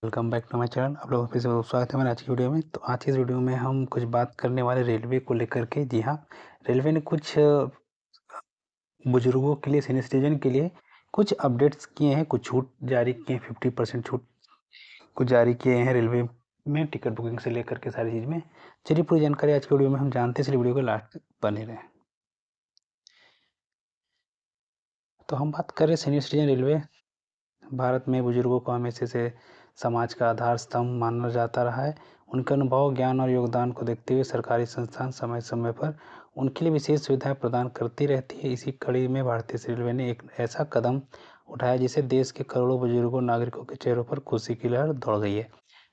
Welcome back to my channel. आप लोगों का फिर से बहुत स्वागत है मेरे आज की वीडियो में। तो आज की इस वीडियो में हम कुछ बात करने वाले रेलवे को लेकर के। जी हाँ, रेलवे ने कुछ बुजुर्गों के लिए, सीनियर सिटीजन के लिए कुछ अपडेट्स किए हैं, कुछ छूट जारी किए हैं, 50% छूट कुछ जारी किए हैं रेलवे में, टिकट बुकिंग से लेकर के सारी चीज़ में। चलिए पूरी जानकारी आज की वीडियो में हम जानते हैं, इसलिए वीडियो को लास्ट तक बने रहें। तो हम बात करें सीनियर सिटीजन रेलवे। भारत में बुजुर्गों को हमेशा से समाज का आधार स्तंभ माना जाता रहा है। उनके अनुभव, ज्ञान और योगदान को देखते हुए सरकारी संस्थान समय समय पर उनके लिए विशेष सुविधाएं प्रदान करती रहती है। इसी कड़ी में भारतीय रेलवे ने एक ऐसा कदम उठाया जिससे देश के करोड़ों बुजुर्गों नागरिकों के चेहरों पर खुशी की लहर दौड़ गई है।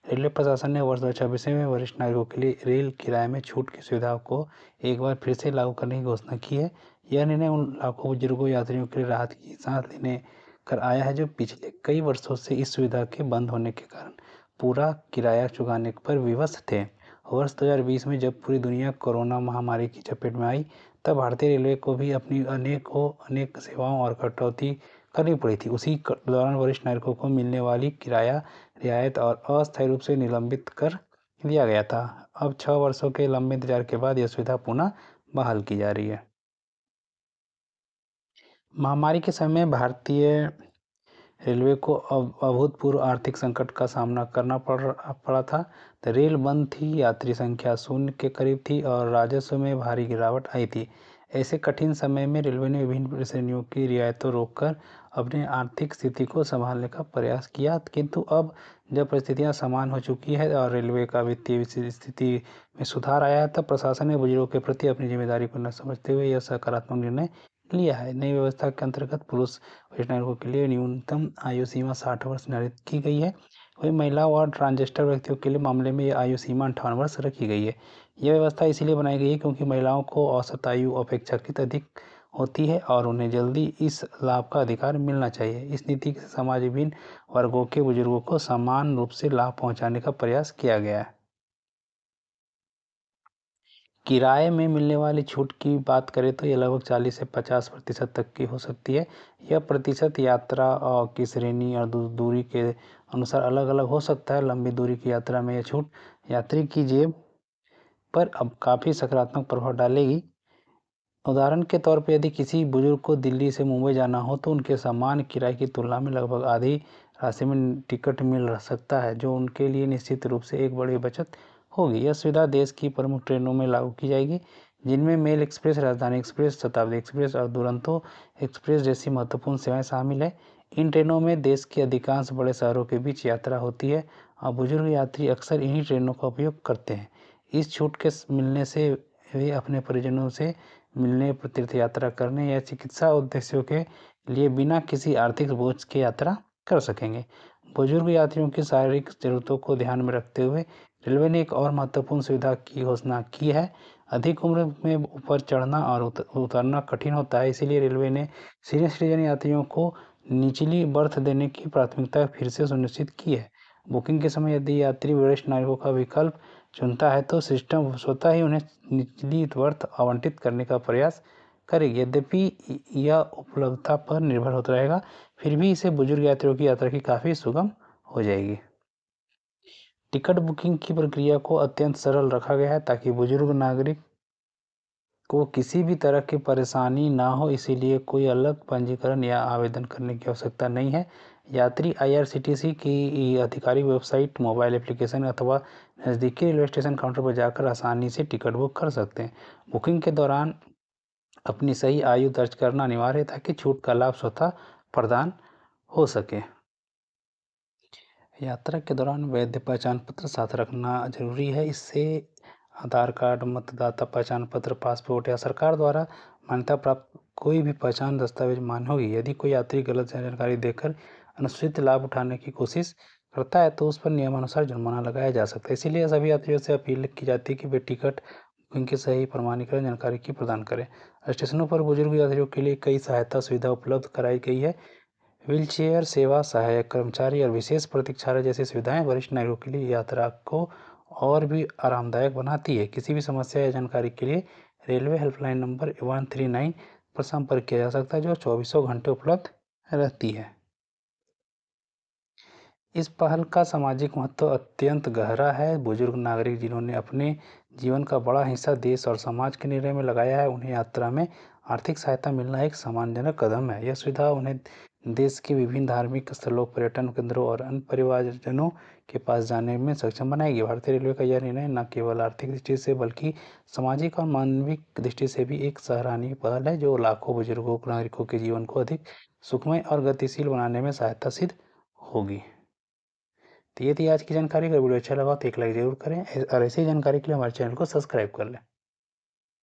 रेलवे प्रशासन ने वर्ष 2026 में वरिष्ठ नागरिकों के लिए रेल किराए में छूट की सुविधा को एक बार फिर से लागू करने की घोषणा की है। यह निर्णय उन लाखों बुजुर्गों यात्रियों के लिए राहत की सांस लेने कर आया है जो पिछले कई वर्षों से इस सुविधा के बंद होने के कारण पूरा किराया चुकाने पर विवश थे। वर्ष 2020 में जब पूरी दुनिया कोरोना महामारी की चपेट में आई, तब भारतीय रेलवे को भी अपनी अनेक सेवाओं और कटौती करनी पड़ी थी। उसी दौरान वरिष्ठ नागरिकों को मिलने वाली किराया रियायत और अस्थायी रूप से निलंबित कर दिया गया था। अब 6 वर्षों के लंबे इंतजार के बाद यह सुविधा पुनः बहाल की जा रही है। महामारी के समय भारतीय रेलवे को अभूतपूर्व आर्थिक संकट का सामना करना पड़ा था। तो रेल बंद थी, यात्री संख्या शून्य के करीब थी और राजस्व में भारी गिरावट आई थी। ऐसे कठिन समय में रेलवे ने विभिन्न श्रेणियों की रियायतों रोककर अपनी आर्थिक स्थिति को संभालने का प्रयास किया, किंतु अब जब परिस्थितियां समान हो चुकी है और रेलवे का वित्तीय स्थिति में सुधार आया है, तब प्रशासन ने बुजुर्गों के प्रति अपनी जिम्मेदारी को न समझते हुए यह सकारात्मक निर्णय लिया है। नई व्यवस्था के अंतर्गत पुरुष वरिष्ठ नागरिकों के लिए न्यूनतम आयु सीमा 60 वर्ष निर्धारित की गई है। वहीं महिला और ट्रांसजेंडर व्यक्तियों के लिए मामले में यह आयु सीमा 58 वर्ष रखी गई है। यह व्यवस्था इसीलिए बनाई गई है क्योंकि महिलाओं को औसत आयु अपेक्षाकृत अधिक होती है और उन्हें जल्दी इस लाभ का अधिकार मिलना चाहिए। इस नीति से समाज विभिन्न वर्गों के बुजुर्गों को समान रूप से लाभ पहुंचाने का प्रयास किया गया है। किराए में मिलने वाली छूट की बात करें तो यह लगभग 40 से 50% तक की हो सकती है। यह प्रतिशत यात्रा की श्रेणी और दूरी के अनुसार अलग अलग हो सकता है। लंबी दूरी की यात्रा में यह छूट यात्री की जेब पर अब काफ़ी सकारात्मक प्रभाव डालेगी। उदाहरण के तौर पर यदि किसी बुजुर्ग को दिल्ली से मुंबई जाना हो तो उनके सामान्य किराए की तुलना में लगभग आधी राशि में टिकट मिल सकता है, जो उनके लिए निश्चित रूप से एक बड़ी बचत होगी। यह सुविधा देश की प्रमुख ट्रेनों में लागू की जाएगी, जिनमें मेल एक्सप्रेस, राजधानी एक्सप्रेस, शताब्दी एक्सप्रेस और दुरंतो एक्सप्रेस जैसी महत्वपूर्ण सेवाएं शामिल है। इन ट्रेनों में देश के अधिकांश बड़े शहरों के बीच यात्रा होती है और बुजुर्ग यात्री अक्सर इन्हीं ट्रेनों का उपयोग करते हैं। इस छूट के मिलने से वे अपने परिजनों से मिलने, तीर्थ यात्रा करने या चिकित्सा उद्देश्यों के लिए बिना किसी आर्थिक बोझ के यात्रा कर सकेंगे। बुजुर्ग यात्रियों की शारीरिक जरूरतों को ध्यान में रखते हुए रेलवे ने एक और महत्वपूर्ण सुविधा की घोषणा की है। अधिक उम्र में ऊपर चढ़ना और उतरना कठिन होता है, इसीलिए रेलवे ने सीनियर सिटीजन यात्रियों को निचली बर्थ देने की प्राथमिकता फिर से सुनिश्चित की है। बुकिंग के समय यदि यात्री वरिष्ठ नागरिकों का विकल्प चुनता है तो सिस्टम स्वतः ही उन्हें निचली बर्थ आवंटित करने का प्रयास करेगी। यद्यपि यह उपलब्धता पर निर्भर होता रहेगा, फिर भी इसे बुजुर्ग यात्रियों की यात्रा की काफ़ी सुगम हो जाएगी। टिकट बुकिंग की प्रक्रिया को अत्यंत सरल रखा गया है ताकि बुजुर्ग नागरिक को किसी भी तरह की परेशानी ना हो, इसीलिए कोई अलग पंजीकरण या आवेदन करने की आवश्यकता नहीं है। यात्री IRCTC की आधिकारिक वेबसाइट, मोबाइल एप्लीकेशन अथवा नज़दीकी रेलवे स्टेशन काउंटर पर जाकर आसानी से टिकट बुक कर सकते हैं। बुकिंग के दौरान अपनी सही आयु दर्ज करना अनिवार्य है ताकि छूट का लाभ स्वतः प्रदान हो सके। यात्रा के दौरान वैध पहचान पत्र साथ रखना जरूरी है। इससे आधार कार्ड, मतदाता पहचान पत्र, पासपोर्ट या सरकार द्वारा मान्यता प्राप्त कोई भी पहचान दस्तावेज मान्य होगी। यदि कोई यात्री गलत जानकारी देकर अनुचित लाभ उठाने की कोशिश करता है तो उस पर नियमानुसार जुर्माना लगाया जा सकता है। इसीलिए सभी यात्रियों से अपील की जाती है कि वे टिकट बुकिंग की सही प्रमाणीकरण जानकारी की प्रदान करें। स्टेशनों पर बुजुर्ग यात्रियों के लिए कई सहायता सुविधा उपलब्ध कराई गई है। व्हीलचेयर सेवा, सहायक कर्मचारी और विशेष प्रतीक्षालय जैसी सुविधाएं वरिष्ठ नागरिकों के लिए यात्रा को और भी आरामदायक बनाती है। किसी भी समस्या या जानकारी के लिए रेलवे हेल्पलाइन नंबर 139 पर संपर्क किया जा सकता है, जो 24 घंटे उपलब्ध रहती है। इस पहल का सामाजिक महत्व अत्यंत गहरा है। बुजुर्ग नागरिक जिन्होंने अपने जीवन का बड़ा हिस्सा देश और समाज के निर्णय में लगाया है, उन्हें यात्रा में आर्थिक सहायता मिलना एक सम्मानजनक कदम है। यह सुविधा उन्हें देश के विभिन्न धार्मिक स्थलों, पर्यटन केंद्रों और अन्य परिवारजनों के पास जाने में सक्षम बनाएगी। भारतीय रेलवे का यह निर्णय न केवल आर्थिक दृष्टि से बल्कि सामाजिक और मानविक दृष्टि से भी एक सराहनीय पहल है, जो लाखों बुजुर्गों नागरिकों के जीवन को अधिक सुखमय और गतिशील बनाने में सहायता सिद्ध होगी। तो ये थी आज की जानकारी। अगर वीडियो अच्छा लगा तो एक लाइक ज़रूर करें और ऐसी जानकारी के लिए हमारे चैनल को सब्सक्राइब कर लें।